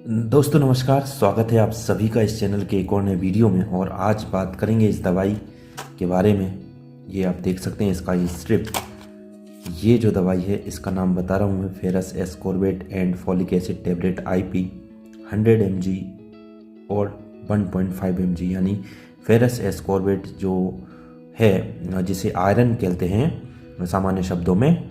दोस्तों नमस्कार, स्वागत है आप सभी का इस चैनल के एक और नए वीडियो में। और आज बात करेंगे इस दवाई के बारे में। ये आप देख सकते हैं इसका ये स्ट्रिप। ये जो दवाई है इसका नाम बता रहा हूँ मैं, ferrous ascorbate and folic acid tablet IP 100 mg और 1.5 mg, यानी फेरस एस्कॉर्बिट जो है जिसे आयरन कहते हैं सामान्य शब्दों में,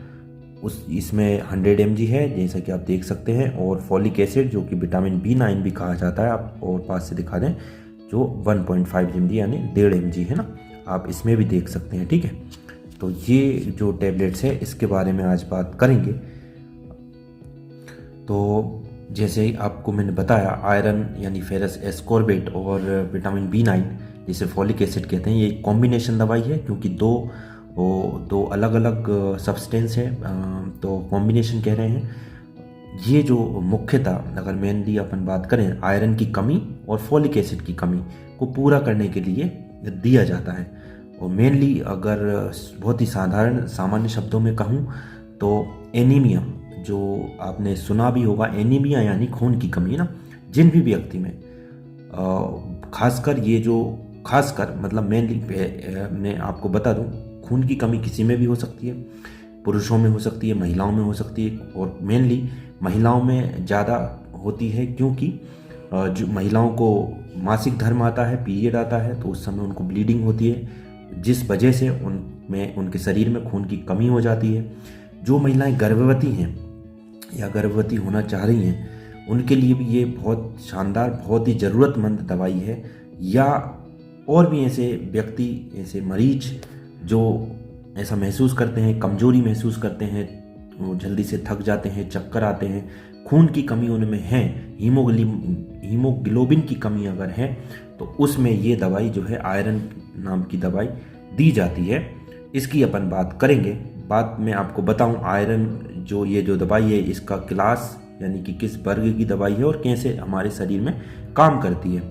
इसमें 100 mg है जैसा कि आप देख सकते हैं। और फॉलिक एसिड जो कि विटामिन B9 भी कहा जाता है, आप और पास से दिखा दें, जो 1.5 mg यानी 1.5 mg है ना, आप इसमें भी देख सकते हैं। ठीक है, तो ये जो टैबलेट्स है इसके बारे में आज बात करेंगे। तो जैसे ही आपको मैंने बताया, आयरन यानी फेरस एस्कॉर्बिट और विटामिन B9 जिसे फॉलिक एसिड कहते हैं, ये एक कॉम्बिनेशन दवाई है क्योंकि दो अलग अलग सब्सटेंस है, तो कॉम्बिनेशन कह रहे हैं। ये जो मुख्यतः अगर मेनली अपन बात करें, आयरन की कमी और फॉलिक एसिड की कमी को पूरा करने के लिए दिया जाता है। और मेनली अगर बहुत ही साधारण सामान्य शब्दों में कहूँ तो एनीमिया, जो आपने सुना भी होगा, एनीमिया यानी खून की कमी ना, जिन भी व्यक्ति में खासकर मतलब मेनली मैं आपको बता दूं, खून की कमी किसी में भी हो सकती है, पुरुषों में हो सकती है, महिलाओं में हो सकती है। और मेनली महिलाओं में ज़्यादा होती है क्योंकि जो महिलाओं को मासिक धर्म आता है, पीरियड आता है, तो उस समय उनको ब्लीडिंग होती है, जिस वजह से उनके शरीर में खून की कमी हो जाती है। जो महिलाएं गर्भवती हैं या गर्भवती होना चाह रही हैं, उनके लिए भी ये बहुत शानदार, बहुत ही ज़रूरतमंद दवाई है। या और भी ऐसे व्यक्ति, ऐसे मरीज जो ऐसा महसूस करते हैं, कमजोरी महसूस करते हैं, वो जल्दी से थक जाते हैं, चक्कर आते हैं, खून की कमी उनमें है, हीमोग्लोबिन की कमी अगर है, तो उसमें ये दवाई जो है आयरन नाम की दवाई दी जाती है। इसकी अपन बात करेंगे, बाद में आपको बताऊं आयरन ये जो दवाई है इसका क्लास यानी कि किस वर्ग की दवाई है और कैसे हमारे शरीर में काम करती है।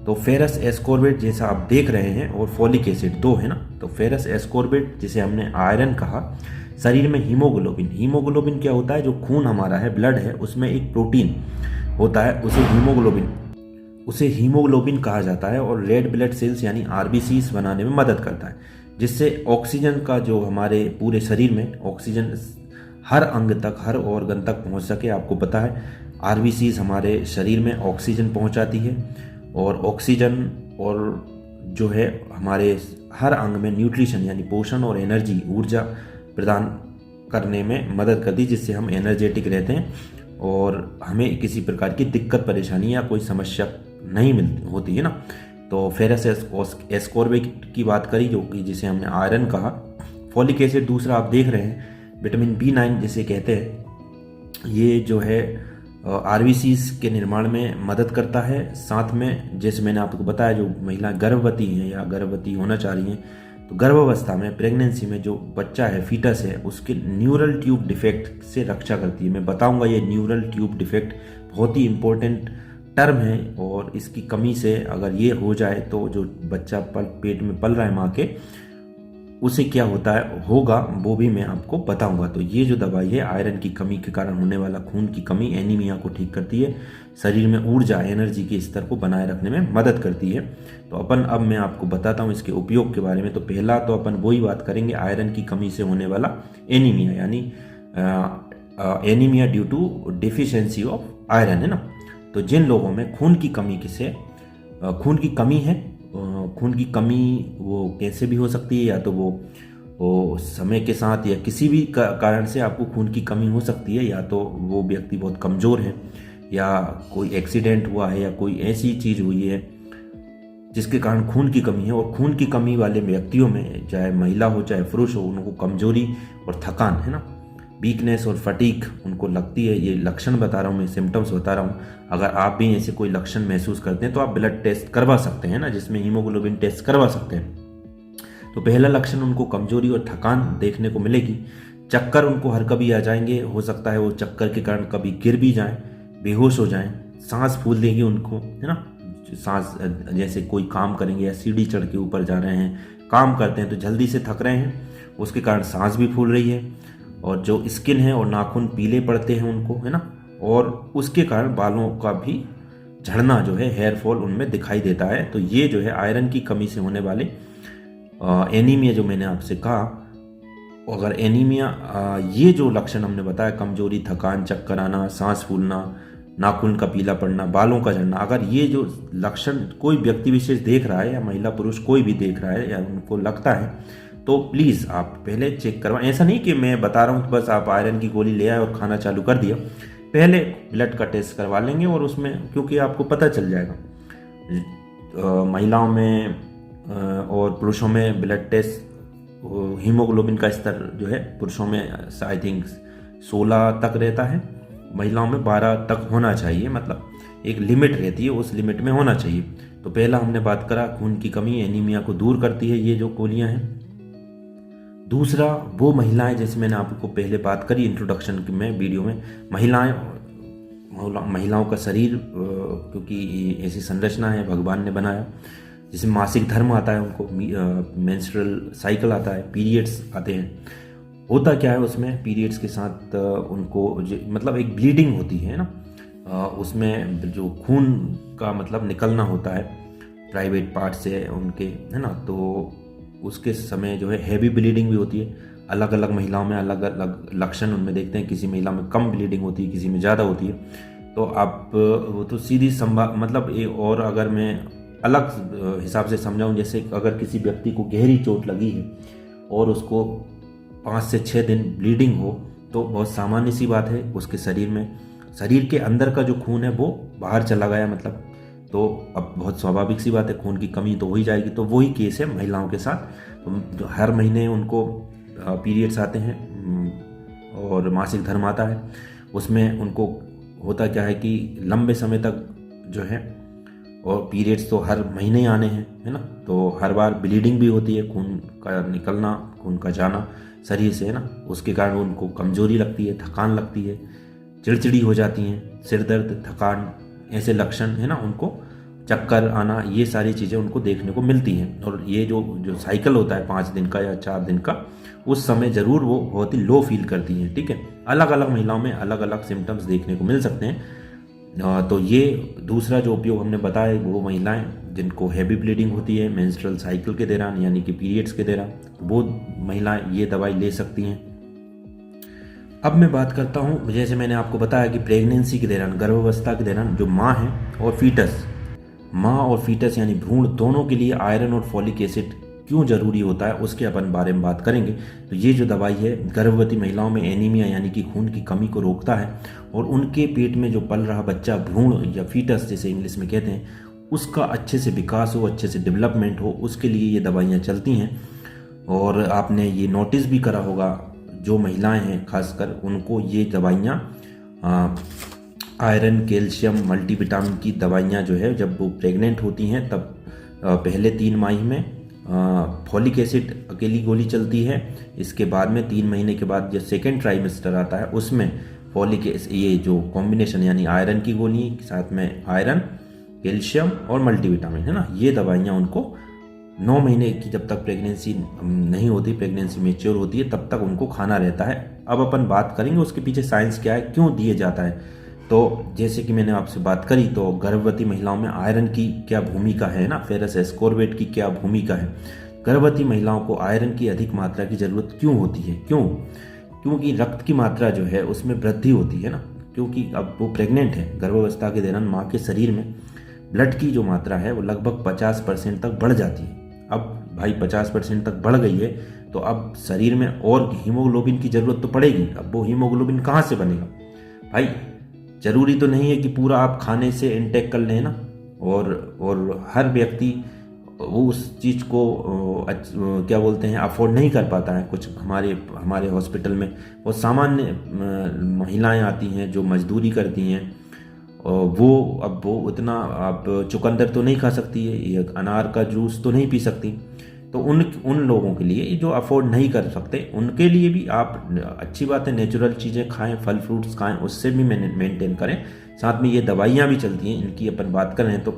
तो फेरस एस्कॉर्बिट जैसा आप देख रहे हैं और फॉलिक एसिड दो है ना, तो फेरस एस्कॉर्बिट जिसे हमने आयरन कहा, शरीर में हीमोग्लोबिन क्या होता है, जो खून हमारा है, ब्लड है, उसमें एक प्रोटीन होता है, उसे हीमोग्लोबिन कहा जाता है। और रेड ब्लड सेल्स यानी RBCs बनाने में मदद करता है, जिससे ऑक्सीजन का जो हमारे पूरे शरीर में ऑक्सीजन हर अंग तक, हर ऑर्गन तक पहुंच सके। आपको पता है RBCs हमारे शरीर में ऑक्सीजन पहुंचाती है, और ऑक्सीजन और जो है हमारे हर अंग में न्यूट्रिशन यानी पोषण और एनर्जी, ऊर्जा प्रदान करने में मदद करती है, जिससे हम एनर्जेटिक रहते हैं और हमें किसी प्रकार की दिक्कत, परेशानी या कोई समस्या नहीं होती है ना। तो फेरस एस्कॉर्बिट की बात करी, जो कि जिसे हमने आयरन कहा। फॉलिक एसिड दूसरा आप देख रहे हैं, विटामिन B9 जिसे कहते हैं, ये जो है RBCs के निर्माण में मदद करता है। साथ में जैसे मैंने आपको बताया, जो महिलाएं गर्भवती हैं या गर्भवती होना चाह रही हैं, तो गर्भावस्था में, प्रेगनेंसी में जो बच्चा है, फीटस है, उसके न्यूरल ट्यूब डिफेक्ट से रक्षा करती है। मैं बताऊंगा ये न्यूरल ट्यूब डिफेक्ट बहुत ही इम्पोर्टेंट टर्म है, और इसकी कमी से अगर ये हो जाए तो जो बच्चा पेट में पल रहा है माँ के, उसे क्या होगा वो भी मैं आपको बताऊंगा। तो ये जो दवाई है आयरन की कमी के कारण होने वाला खून की कमी, एनीमिया को ठीक करती है, शरीर में ऊर्जा, एनर्जी के स्तर को बनाए रखने में मदद करती है। तो अब मैं आपको बताता हूँ इसके उपयोग के बारे में। तो पहला तो अपन वही बात करेंगे, आयरन की कमी से होने वाला एनीमिया, यानी anaemia due to deficiency of iron है ना। तो जिन लोगों में खून की कमी है, खून की कमी वो कैसे भी हो सकती है, या तो वो समय के साथ या किसी भी कारण से आपको खून की कमी हो सकती है, या तो वो व्यक्ति बहुत कमज़ोर है, या कोई एक्सीडेंट हुआ है, या कोई ऐसी चीज़ हुई है जिसके कारण खून की कमी है। और खून की कमी वाले व्यक्तियों में, चाहे महिला हो चाहे पुरुष हो, उनको कमजोरी और थकान है ना, वीकनेस और फटीक उनको लगती है। ये लक्षण बता रहा हूँ मैं, सिम्टम्स बता रहा हूँ। अगर आप भी ऐसे कोई लक्षण महसूस करते हैं तो आप ब्लड टेस्ट करवा सकते हैं ना, जिसमें हीमोग्लोबिन टेस्ट करवा सकते हैं। तो पहला लक्षण उनको कमजोरी और थकान देखने को मिलेगी। चक्कर उनको हर कभी आ जाएंगे, हो सकता है वो चक्कर के कारण कभी गिर भी जाएं, बेहोश हो जाएं, सांस फूल देगी उनको है ना, सांस, जैसे कोई काम करेंगे या सीढ़ी चढ़ के ऊपर जा रहे हैं, काम करते हैं तो जल्दी से थक रहे हैं, उसके कारण सांस भी फूल रही है। और जो स्किन है और नाखून पीले पड़ते हैं उनको है ना, और उसके कारण बालों का भी झड़ना जो है, हेयर फॉल उनमें दिखाई देता है। तो ये जो है आयरन की कमी से होने वाले एनीमिया जो मैंने आपसे कहा, अगर एनीमिया ये जो लक्षण हमने बताया, कमजोरी, थकान, चक्कर आना, सांस फूलना, नाखून का पीला पड़ना, बालों का झड़ना, अगर ये जो लक्षण कोई व्यक्ति विशेष देख रहा है या महिला पुरुष कोई भी देख रहा है या उनको लगता है, तो प्लीज़ आप पहले चेक करवाएं। ऐसा नहीं कि मैं बता रहा हूँ तो बस आप आयरन की गोली ले आए और खाना चालू कर दिया। पहले ब्लड का टेस्ट करवा लेंगे और उसमें, क्योंकि आपको पता चल जाएगा महिलाओं में और पुरुषों में ब्लड टेस्ट, हीमोग्लोबिन का स्तर जो है पुरुषों में आई थिंक 16 तक रहता है, महिलाओं में 12 तक होना चाहिए, मतलब एक लिमिट रहती है, उस लिमिट में होना चाहिए। तो पहला हमने बात करा, खून की कमी एनीमिया को दूर करती है ये जो गोलियां हैं। दूसरा, वो महिलाएं, जैसे मैंने आपको पहले बात करी इंट्रोडक्शन में वीडियो में, महिलाओं का शरीर, क्योंकि ऐसी संरचना है भगवान ने बनाया, जिसमें मासिक धर्म आता है, उनको मेंस्ट्रुअल साइकिल आता है, पीरियड्स आते हैं। होता क्या है उसमें, पीरियड्स के साथ उनको मतलब एक ब्लीडिंग होती है ना, उसमें जो खून का मतलब निकलना होता है प्राइवेट पार्ट से उनके, है ना, तो उसके समय जो है हैवी ब्लीडिंग भी होती है। अलग अलग महिलाओं में अलग अलग लक्षण उनमें देखते हैं, किसी महिला में कम ब्लीडिंग होती है, किसी में ज़्यादा होती है। तो आप वो तो सीधी मतलब और अगर मैं अलग हिसाब से समझाऊं, जैसे अगर किसी व्यक्ति को गहरी चोट लगी है और उसको 5 से 6 दिन ब्लीडिंग हो, तो बहुत सामान्य सी बात है, उसके शरीर के अंदर का जो खून है वो बाहर चला गया, मतलब तो अब बहुत स्वाभाविक सी बात है, खून की कमी तो हो ही जाएगी। तो वही केस है महिलाओं के साथ। तो जो हर महीने उनको पीरियड्स आते हैं और मासिक धर्म आता है, उसमें उनको होता क्या है कि लंबे समय तक जो है, और पीरियड्स तो हर महीने आने हैं, है ना, तो हर बार ब्लीडिंग भी होती है, खून का निकलना, खून का जाना शरीर से, है ना, उसके कारण उनको कमजोरी लगती है, थकान लगती है, चिड़चिड़ी हो जाती हैं, सिर दर्द, थकान, ऐसे लक्षण, है ना, उनको चक्कर आना, ये सारी चीज़ें उनको देखने को मिलती हैं। और ये जो साइकिल होता है 5 दिन का या 4 दिन का, उस समय ज़रूर वो बहुत ही लो फील करती हैं। ठीक है, अलग अलग महिलाओं में अलग अलग सिम्टम्स देखने को मिल सकते हैं। तो ये दूसरा जो उपयोग हमने बताया, वो महिलाएं जिनको हैवी ब्लीडिंग होती है मेंस्ट्रुअल साइकिल के दौरान, यानी कि पीरियड्स के दौरान, वो महिलाएं ये दवाई ले सकती हैं। अब मैं बात करता हूँ, जैसे मैंने आपको बताया कि प्रेगनेंसी के दौरान, गर्भावस्था के दौरान जो माँ है और फीटस यानी भ्रूण, दोनों के लिए आयरन और फॉलिक एसिड क्यों जरूरी होता है, उसके अपन बारे में बात करेंगे। तो ये जो दवाई है गर्भवती महिलाओं में एनीमिया यानी कि खून की कमी को रोकता है, और उनके पेट में जो पल रहा बच्चा, भ्रूण या फीटस जैसे इंग्लिश में कहते हैं, उसका अच्छे से विकास हो, अच्छे से डेवलपमेंट हो, उसके लिए ये दवाइयाँ चलती हैं। और आपने ये नोटिस भी करा होगा, जो महिलाएं हैं खासकर, उनको ये दवाइयाँ आयरन, कैल्शियम, मल्टीविटामिन की दवाइयाँ जो है, जब वो प्रेग्नेंट होती हैं तब पहले 3 माह में फॉलिक एसिड अकेली गोली चलती है। इसके बाद में 3 महीने के बाद जब सेकेंड ट्राइमेस्टर आता है, उसमें फॉलिक एसिड, ये जो कॉम्बिनेशन यानी आयरन की गोली साथ में आयरन, कैल्शियम और मल्टीविटामिन, है ना, ये दवाइयाँ उनको 9 महीने की जब तक प्रेगनेंसी नहीं होती, प्रेगनेंसी मेच्योर होती है, तब तक उनको खाना रहता है। अब अपन बात करेंगे उसके पीछे साइंस क्या है, क्यों दिए जाता है। तो जैसे कि मैंने आपसे बात करी, तो गर्भवती महिलाओं में आयरन की क्या भूमिका है ना, फेरस एस्कॉर्बिट की क्या भूमिका है। गर्भवती महिलाओं को आयरन की अधिक मात्रा की जरूरत क्यों होती है, क्योंकि रक्त की मात्रा जो है उसमें वृद्धि होती है ना, क्योंकि अब वो प्रेग्नेंट है, गर्भावस्था के दौरान माँ के शरीर में ब्लड की जो मात्रा है वो लगभग 50% तक बढ़ जाती है। अब भाई 50% तक बढ़ गई है, तो अब शरीर में और हीमोग्लोबिन की जरूरत तो पड़ेगी। अब वो हीमोग्लोबिन कहाँ से बनेगा भाई, जरूरी तो नहीं है कि पूरा आप खाने से इंटेक कर लें ना, और हर व्यक्ति वो उस चीज़ को क्या बोलते हैं, अफोर्ड नहीं कर पाता है। कुछ हमारे हॉस्पिटल में वो सामान्य महिलाएं आती हैं जो मजदूरी करती हैं, वो उतना आप चुकंदर तो नहीं खा सकती है, ये अनार का जूस तो नहीं पी सकती। तो उन लोगों के लिए जो अफोर्ड नहीं कर सकते, उनके लिए भी आप अच्छी बात है नेचुरल चीज़ें खाएं, फल फ्रूट्स खाएं, उससे भी मेंटेन करें। साथ में ये दवाइयाँ भी चलती हैं, इनकी अपन बात करें तो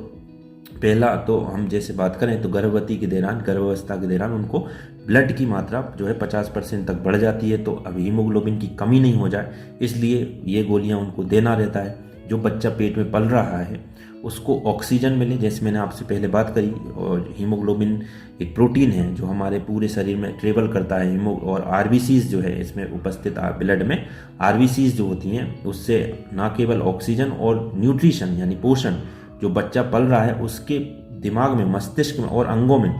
पहला तो हम जैसे बात करें तो गर्भवती के दौरान, गर्भावस्था के दौरान उनको ब्लड की मात्रा जो है 50% तक बढ़ जाती है। तो अब हीमोग्लोबिन की कमी नहीं हो जाए इसलिए ये गोलियां उनको देना रहता है। जो बच्चा पेट में पल रहा है उसको ऑक्सीजन मिले, जैसे मैंने आपसे पहले बात करी। और हीमोग्लोबिन एक प्रोटीन है जो हमारे पूरे शरीर में ट्रेवल करता है। और आरबीसीज जो है इसमें उपस्थित ब्लड में आरबीसीज जो होती हैं उससे ना केवल ऑक्सीजन और न्यूट्रिशन यानी पोषण जो बच्चा पल रहा है उसके दिमाग में, मस्तिष्क में और अंगों में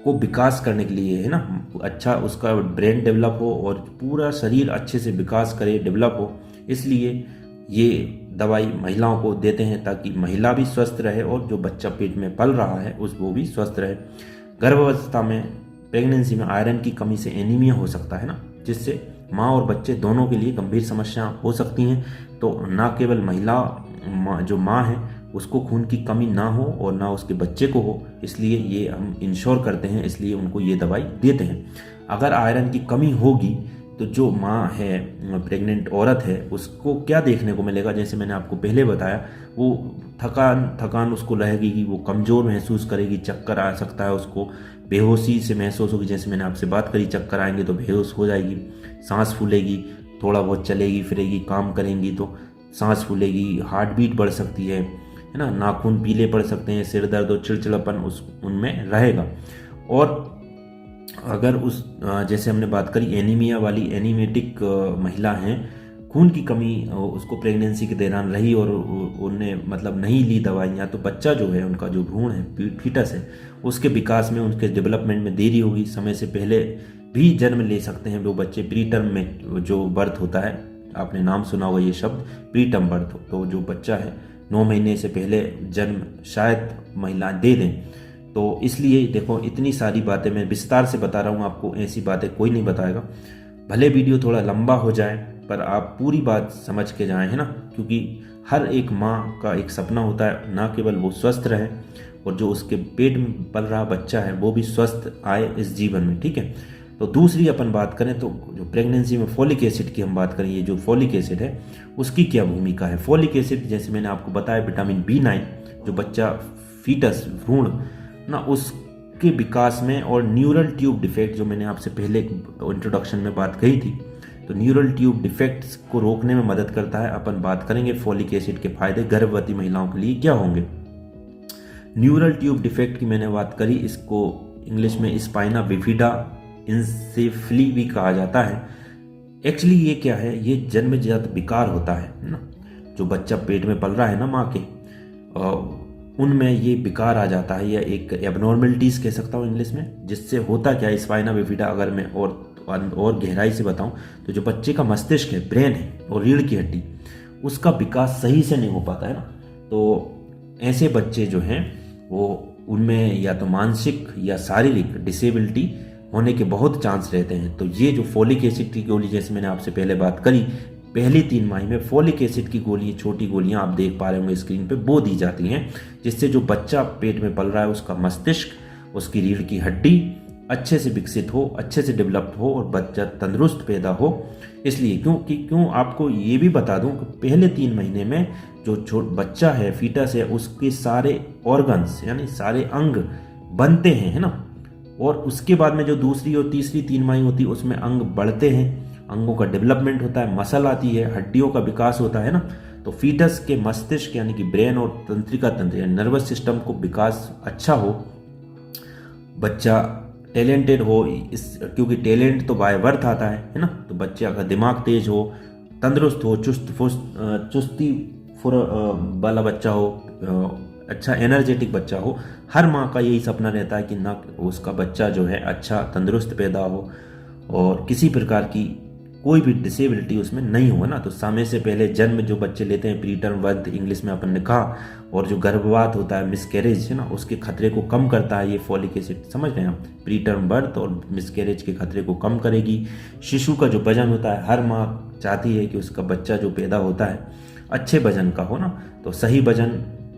को विकास करने के लिए है ना, अच्छा उसका ब्रेन डेवलप हो और पूरा शरीर अच्छे से विकास करे, डेवलप हो। इसलिए ये दवाई महिलाओं को देते हैं ताकि महिला भी स्वस्थ रहे और जो बच्चा पेट में पल रहा है वो भी स्वस्थ रहे। गर्भावस्था में, प्रेगनेंसी में आयरन की कमी से एनीमिया हो सकता है ना, जिससे माँ और बच्चे दोनों के लिए गंभीर समस्या हो सकती हैं। तो ना केवल महिला जो माँ है उसको खून की कमी ना हो और ना उसके बच्चे को हो, इसलिए ये हम इंश्योर करते हैं, इसलिए उनको ये दवाई देते हैं। अगर आयरन की कमी होगी तो जो माँ है, प्रेग्नेंट औरत है, उसको क्या देखने को मिलेगा, जैसे मैंने आपको पहले बताया, वो थकान उसको रहेगी कि वो कमज़ोर महसूस करेगी, चक्कर आ सकता है उसको, बेहोशी से महसूस होगी। जैसे मैंने आपसे बात करी, चक्कर आएंगे तो बेहोश हो जाएगी, सांस फूलेगी, थोड़ा बहुत चलेगी फिरेगी, काम करेंगी तो सांस फूलेगी, हार्ट बीट बढ़ सकती है ना, नाखून पीले पड़ सकते हैं, सिर दर्द और चिड़चिड़ापन उनमें रहेगा। और अगर जैसे हमने बात करी एनीमिया वाली, एनीमेटिक महिला हैं, खून की कमी उसको प्रेगनेंसी के दौरान रही और उनने मतलब नहीं ली दवाइयाँ, तो बच्चा जो है, उनका जो भ्रूण है, फीटस है, उसके विकास में, उनके डेवलपमेंट में देरी होगी, समय से पहले भी जन्म ले सकते हैं वो बच्चे। प्री टर्म में जो बर्थ होता है, आपने नाम सुना होगा ये शब्द, प्री टर्म बर्थ, तो जो बच्चा है 9 महीने से पहले जन्म शायद महिलाएं दे दें। तो इसलिए देखो, इतनी सारी बातें मैं विस्तार से बता रहा हूँ आपको, ऐसी बातें कोई नहीं बताएगा। भले वीडियो थोड़ा लंबा हो जाए पर आप पूरी बात समझ के जाएं, है ना, क्योंकि हर एक माँ का एक सपना होता है, ना केवल वो स्वस्थ रहे और जो उसके पेट में पल रहा बच्चा है वो भी स्वस्थ आए इस जीवन में, ठीक है। तो दूसरी अपन बात करें तो जो प्रेगनेंसी में फॉलिक एसिड की हम बात करें, ये जो फॉलिक एसिड है उसकी क्या भूमिका है। फॉलिक एसिड जैसे मैंने आपको बताया, विटामिन B9 जो बच्चा फीटस भ्रूण ना उसके विकास में, और न्यूरल ट्यूब डिफेक्ट जो मैंने आपसे पहले इंट्रोडक्शन में बात कही थी, तो न्यूरल ट्यूब डिफेक्ट्स को रोकने में मदद करता है। अपन बात करेंगे फॉलिक एसिड के फायदे गर्भवती महिलाओं के लिए क्या होंगे। न्यूरल ट्यूब डिफेक्ट की मैंने बात करी, इसको इंग्लिश में स्पाइना बिफिडा इंसेफली भी कहा जाता है। एक्चुअली ये क्या है, ये जन्मजात विकार होता है ना, जो बच्चा पेट में पल रहा है ना माँ के, उनमें ये विकार आ जाता है, या एक एबनॉर्मलिटीज कह सकता हूँ इंग्लिश में। जिससे होता क्या है, स्पाइना बिफिडा अगर मैं और गहराई से बताऊं तो जो बच्चे का मस्तिष्क है, ब्रेन है और रीढ़ की हड्डी, उसका विकास सही से नहीं हो पाता है ना। तो ऐसे बच्चे जो हैं वो, उनमें या तो मानसिक या शारीरिक डिसेबिलिटी होने के बहुत चांस रहते हैं। तो ये जो फॉलिक एसिड की गोली, जैसे मैंने आपसे पहले बात करी, पहली 3 माह में फॉलिक एसिड की गोली, छोटी गोलियां आप देख पा रहे होंगे स्क्रीन पे, वो दी जाती हैं, जिससे जो बच्चा पेट में पल रहा है उसका मस्तिष्क, उसकी रीढ़ की हड्डी अच्छे से विकसित हो, अच्छे से डेवलप हो और बच्चा तंदुरुस्त पैदा हो। इसलिए क्यों आपको ये भी बता दूं कि पहले 3 महीने में जो बच्चा है, फीटस है, उसके सारे ऑर्गन्स यानी सारे अंग बनते हैं, है ना। और उसके बाद में जो दूसरी और तीसरी 3 माह होती है उसमें अंग बढ़ते हैं, अंगों का डेवलपमेंट होता है, मसल आती है, हड्डियों का विकास होता है ना। तो फीटस के मस्तिष्क यानी कि ब्रेन और तंत्रिका तंत्र यानी नर्वस सिस्टम को विकास अच्छा हो, बच्चा टैलेंटेड हो, क्योंकि टैलेंट तो बाय बर्थ आता है ना। तो बच्चे का दिमाग तेज हो, तंदुरुस्त हो, चुस्ती वाला बच्चा हो, अच्छा एनर्जेटिक बच्चा हो। हर माँ का यही सपना रहता है कि ना उसका बच्चा जो है अच्छा तंदुरुस्त पैदा हो और किसी प्रकार की कोई भी डिसेबिलिटी उसमें नहीं हो ना। तो समय से पहले जन्म जो बच्चे लेते हैं, प्री टर्म बर्थ इंग्लिश में अपन ने कहा, और जो गर्भपात होता है, मिसकैरेज है ना, उसके खतरे को कम करता है ये फॉलिक एसिड, समझ रहे हैं आप। प्री टर्म बर्थ और मिसकैरेज के खतरे को कम करेगी। शिशु का जो वजन होता है, हर माँ चाहती है कि उसका बच्चा जो पैदा होता है अच्छे वजन का हो ना। तो सही वजन,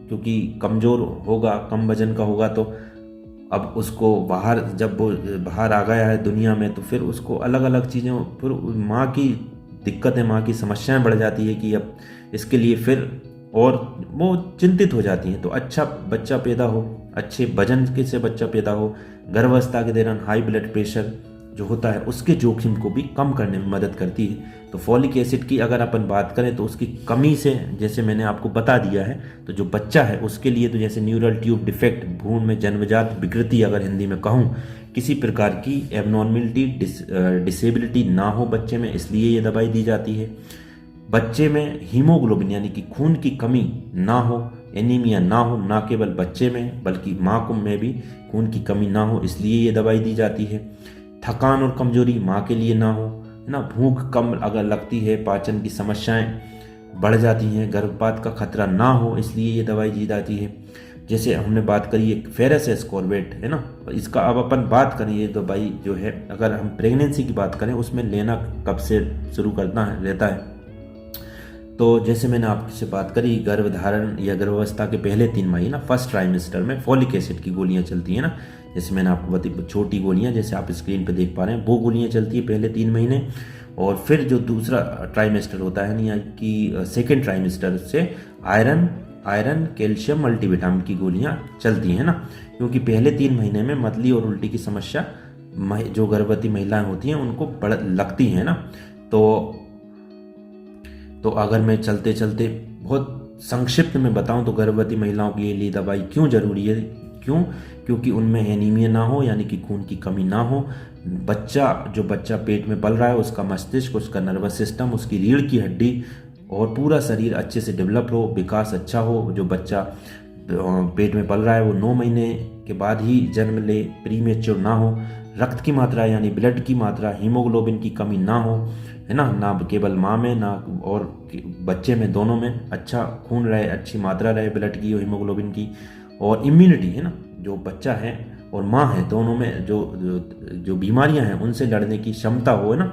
क्योंकि कमज़ोर होगा, कम वजन का होगा तो अब उसको जब वो बाहर आ गया है दुनिया में, तो फिर उसको अलग अलग चीज़ें, फिर माँ की दिक्कतें, माँ की समस्याएं बढ़ जाती है कि अब इसके लिए फिर और वो चिंतित हो जाती हैं। तो अच्छा बच्चा पैदा हो, अच्छे वजन के से बच्चा पैदा हो, गर्भावस्था के दौरान हाई ब्लड प्रेशर जो होता है उसके जोखिम को भी कम करने में मदद करती है। तो फॉलिक एसिड की अगर अपन बात करें तो उसकी कमी से, जैसे मैंने आपको बता दिया है, तो जो बच्चा है उसके लिए तो जैसे न्यूरल ट्यूब डिफेक्ट, भ्रूण में जन्मजात विकृति अगर हिंदी में कहूँ, किसी प्रकार की एबनॉर्मलिटी डिसेबिलिटी ना हो बच्चे में, इसलिए ये दवाई दी जाती है। बच्चे में हीमोग्लोबिन यानी कि खून की कमी ना हो, एनीमिया ना हो, ना केवल बच्चे में बल्कि माँ को में भी खून की कमी ना हो, इसलिए ये दवाई दी जाती है। थकान और कमजोरी माँ के लिए ना हो, है ना, भूख कम अगर लगती है, पाचन की समस्याएं बढ़ जाती हैं, गर्भपात का खतरा ना हो, इसलिए ये दवाई दी जाती है। जैसे हमने बात करी एक फेरस एस्कॉर्बिट, है ना, इसका अब अपन बात करें, ये दवाई जो है अगर हम प्रेगनेंसी की बात करें उसमें लेना कब से शुरू करना रहता है। तो जैसे मैंने आपसे बात करी, गर्भधारण या गर्भावस्था के पहले 3 महीना, फर्स्ट ट्राइमेस्टर में फॉलिक एसिड की गोलियां चलती हैं ना, जैसे मैंने आपको बताई छोटी गोलियां, जैसे आप स्क्रीन पे देख पा रहे हैं, वो गोलियां चलती है पहले 3 महीने। और फिर जो दूसरा ट्राइमेस्टर होता है यानी कि सेकेंड ट्राइमेस्टर से आयरन कैल्शियम मल्टीविटामिन की गोलियां चलती हैं ना, क्योंकि पहले 3 महीने में मतली और उल्टी की समस्या जो गर्भवती महिलाएं होती हैं उनको लगती है ना। तो अगर मैं चलते चलते बहुत संक्षिप्त में बताऊं तो गर्भवती महिलाओं के लिए दवाई क्यों जरूरी है, क्योंकि उनमें एनीमिया ना हो यानी कि खून की कमी ना हो, बच्चा पेट में पल रहा है उसका मस्तिष्क, उसका नर्वस सिस्टम, उसकी रीढ़ की हड्डी और पूरा शरीर अच्छे से डेवलप हो, विकास अच्छा हो। जो बच्चा पेट में पल रहा है वो 9 महीने के बाद ही जन्म ले, प्रीमेच्योर ना हो, रक्त की मात्रा यानी ब्लड की मात्रा, हीमोग्लोबिन की कमी ना हो, है ना केवल माँ में ना और बच्चे में, दोनों में अच्छा खून रहे, अच्छी मात्रा रहे ब्लड की और हीमोग्लोबिन की, और इम्यूनिटी, है ना, जो बच्चा है और माँ है दोनों में जो बीमारियां हैं उनसे लड़ने की क्षमता हो, है ना।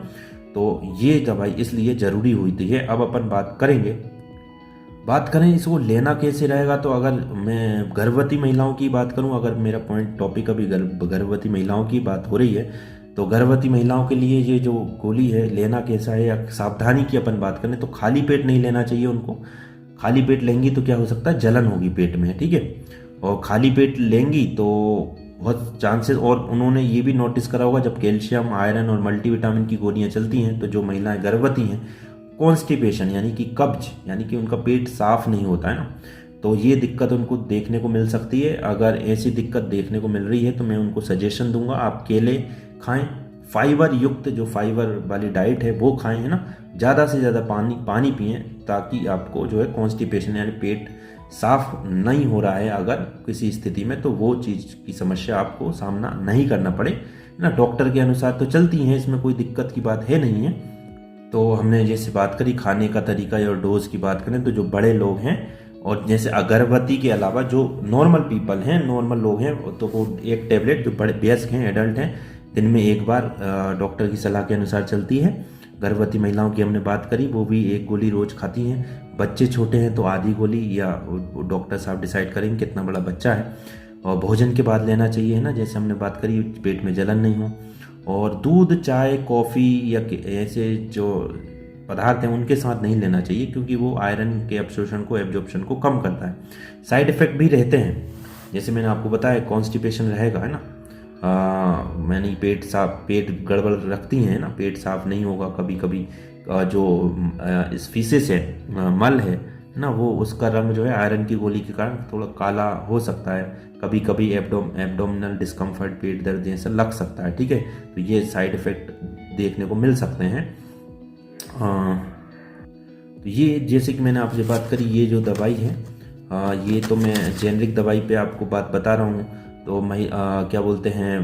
तो ये दवाई इसलिए ज़रूरी होती है। अब अपन बात करें इसको लेना कैसे रहेगा। तो अगर मैं गर्भवती महिलाओं की बात करूं, अगर मेरा पॉइंट टॉपिक अभी गर्भवती महिलाओं की बात हो रही है, तो गर्भवती महिलाओं के लिए ये जो गोली है लेना कैसा है, या सावधानी की अपन बात करें तो खाली पेट नहीं लेना चाहिए उनको। खाली पेट लेंगी तो क्या हो सकता है, जलन होगी पेट में, ठीक है। और खाली पेट लेंगी तो बहुत चांसेस, और उन्होंने ये भी नोटिस करा होगा जब कैल्शियम, आयरन और मल्टीविटामिन की गोलियां चलती हैं तो जो महिलाएं गर्भवती हैं, कॉन्स्टिपेशन यानी कि कब्ज, यानी कि उनका पेट साफ नहीं होता है ना, तो ये दिक्कत उनको देखने को मिल सकती है। अगर ऐसी दिक्कत देखने को मिल रही है तो मैं उनको सजेशन दूंगा आप केले खाएं, फाइबर युक्त जो फाइबर वाली डाइट है वो खाएं, है ना, ज़्यादा से ज़्यादा पानी पिएं, ताकि आपको जो है कॉन्स्टिपेशन यानी पेट साफ नहीं हो रहा है अगर किसी स्थिति में, तो वो चीज़ की समस्या आपको सामना नहीं करना पड़े ना। डॉक्टर के अनुसार तो चलती हैं, इसमें कोई दिक्कत की बात है नहीं है। तो हमने जैसे बात करी खाने का तरीका और डोज की बात करें तो जो बड़े लोग हैं और जैसे गर्भवती के अलावा जो नॉर्मल पीपल हैं, नॉर्मल लोग हैं, तो वो एक टेबलेट, जो बड़े वयस्क हैं, एडल्ट हैं, दिन में एक बार डॉक्टर की सलाह के अनुसार चलती है। गर्भवती महिलाओं की हमने बात करी, वो भी 1 गोली रोज खाती हैं। बच्चे छोटे हैं तो आधी गोली, या डॉक्टर साहब डिसाइड करेंगे कितना बड़ा बच्चा है। और भोजन के बाद लेना चाहिए, है ना, जैसे हमने बात करी पेट में जलन नहीं हो। और दूध, चाय, कॉफ़ी या ऐसे जो पदार्थ हैं उनके साथ नहीं लेना चाहिए, क्योंकि वो आयरन के एब्जॉर्प्शन को कम करता है। साइड इफ़ेक्ट भी रहते हैं, जैसे मैंने आपको बताया कॉन्स्टिपेशन रहेगा, है ना, मैंने पेट गड़बड़ रखती हैं ना, पेट साफ नहीं होगा, कभी कभी जो फीसेस है, मल है ना, वो उसका रंग जो है आयरन की गोली के कारण थोड़ा काला हो सकता है, कभी कभी एब्डोमिनल डिस्कम्फर्ट, पेट दर्द जैसा लग सकता है, ठीक है। तो ये साइड इफ़ेक्ट देखने को मिल सकते हैं। तो ये जैसे कि मैंने आपसे बात करी, ये जो दवाई है, ये तो मैं जेनरिक दवाई पे आपको बात बता रहा हूँ। तो क्या बोलते हैं,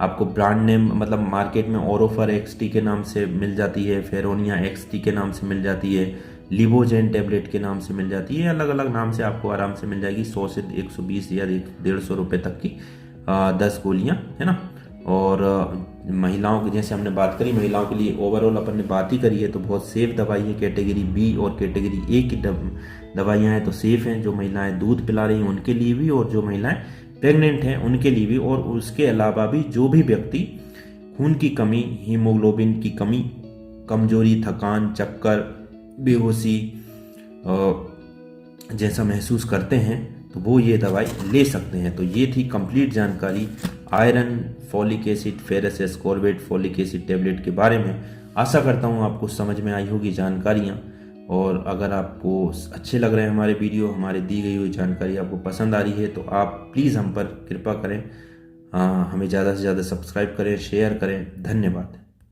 आपको ब्रांड नेम मतलब मार्केट में ओरोफर एक्सटी के नाम से मिल जाती है, फेरोनिया एक्सटी के नाम से मिल जाती है, लिवोजेन टेबलेट के नाम से मिल जाती है, अलग अलग नाम से आपको आराम से मिल जाएगी। 100 से 120 या 150 रुपये तक की 10 गोलियाँ, है ना। और महिलाओं की जैसे हमने बात करी, महिलाओं के लिए ओवरऑल अपन ने बात ही करी है, तो बहुत सेफ दवाई है। कैटेगरी बी और कैटेगरी ए की दवाइयाँ हैं तो सेफ हैं, जो महिलाएं दूध पिला रही हैं उनके लिए भी, और जो महिलाएं प्रेग्नेंट हैं उनके लिए भी। और उसके अलावा भी जो भी व्यक्ति खून की कमी, हीमोग्लोबिन की कमी, कमजोरी, थकान, चक्कर, बेहोशी, जैसा महसूस करते हैं तो वो ये दवाई ले सकते हैं। तो ये थी कंप्लीट जानकारी iron, folic acid, ferrous ascorbate, folic acid tablet के बारे में। आशा करता हूँ आपको समझ में आई होगी जानकारियाँ। और अगर आपको अच्छे लग रहे हैं हमारे वीडियो, हमारी दी गई हुई जानकारी आपको पसंद आ रही है तो आप प्लीज़ हम पर कृपा करें, हमें ज़्यादा से ज़्यादा सब्सक्राइब करें, शेयर करें। धन्यवाद।